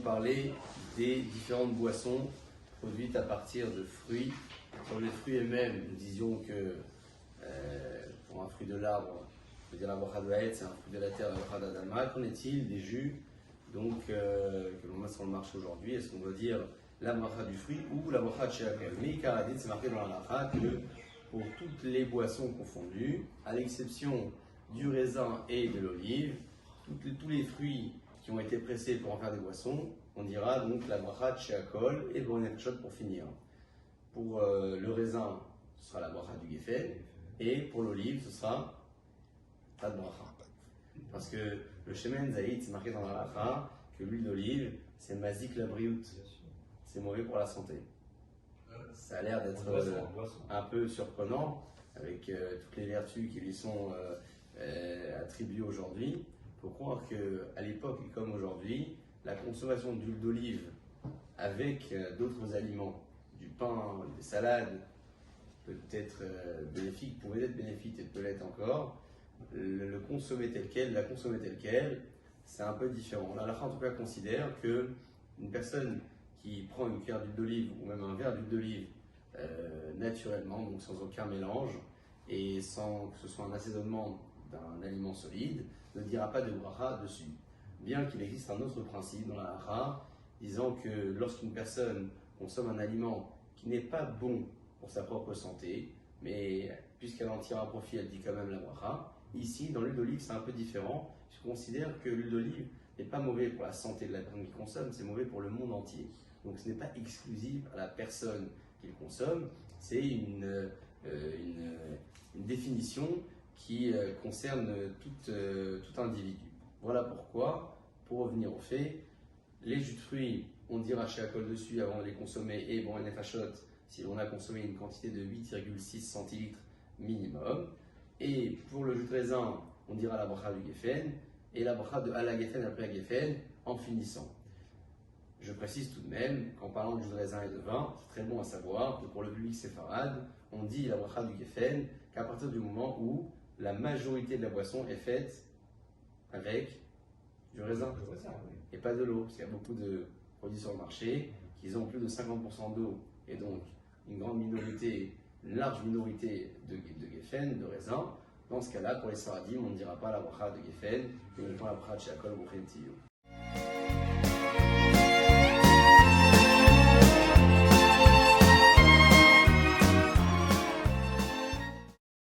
parler des différentes boissons produites à partir de fruits. Sur les fruits eux-mêmes, nous disions que pour un fruit de l'arbre, on peut dire la bracha de Haetz, c'est un fruit de la terre, la bracha d'Adama. Qu'en est-il des jus que l'on met sur le marché aujourd'hui? Est-ce qu'on doit dire la bracha du fruit ou la bracha de Sheakol? Mais Karadit, c'est marqué dans la halakha que pour toutes les boissons confondues, à l'exception du raisin et de l'olive, tous les fruits qui ont été pressés pour en faire des boissons, on dira donc la bracha de Sheakol et bon nefashot pour finir. Pour le raisin, ce sera la bracha du Geffen, et pour l'olive, ce sera pas de bracha. Parce que le shemen zaïd, c'est marqué dans la halakha que l'huile d'olive, c'est mazik la briout, c'est mauvais pour la santé. Ça a l'air d'être un peu surprenant avec toutes les vertus qui lui sont attribuées aujourd'hui. Il faut croire qu'à l'époque, comme aujourd'hui, la consommation d'huile d'olive avec d'autres aliments, du pain, des salades, peut être bénéfique, pouvait être bénéfique et peut l'être encore. Le consommer tel quel, la consommer telle quelle, c'est un peu différent. La halakha en tout cas considère qu'une personne qui prend une cuillère d'huile d'olive ou même un verre d'huile d'olive naturellement, donc sans aucun mélange et sans que ce soit un assaisonnement d'un aliment solide, ne dira pas de bracha dessus. Bien qu'il existe un autre principe dans la halakha disant que lorsqu'une personne consomme un aliment qui n'est pas bon pour sa propre santé, mais puisqu'elle en tire un profit, elle dit quand même la bracha. Ici, dans l'huile d'olive, c'est un peu différent. Je considère que l'huile d'olive n'est pas mauvais pour la santé de la personne qui consomme, c'est mauvais pour le monde entier. Donc ce n'est pas exclusif à la personne qui le consomme, c'est une définition qui concerne tout individu. Voilà pourquoi, pour revenir au fait, les jus de fruits, on dira Sheakol dessus avant de les consommer et bon nefashot si l'on a consommé une quantité de 8,6 centilitres minimum. Et pour le jus de raisin, on dira la bracha du Geffen et la bracha de Ala Geffen après Geffen en finissant. Je précise tout de même qu'en parlant de jus de raisin et de vin, c'est très bon à savoir que pour le public séfarade, on dit la bracha du Geffen qu'à partir du moment où la majorité de la boisson est faite avec du raisin et pas de l'eau. Parce qu'il y a beaucoup de produits sur le marché qui ont plus de 50% d'eau et donc une grande minorité, une large minorité de Geffen, de raisin. Dans ce cas-là, pour les Sfaradim, on ne dira pas la bracha de Geffen, mais uniquement la bracha de Sheakol ou Chentiyu.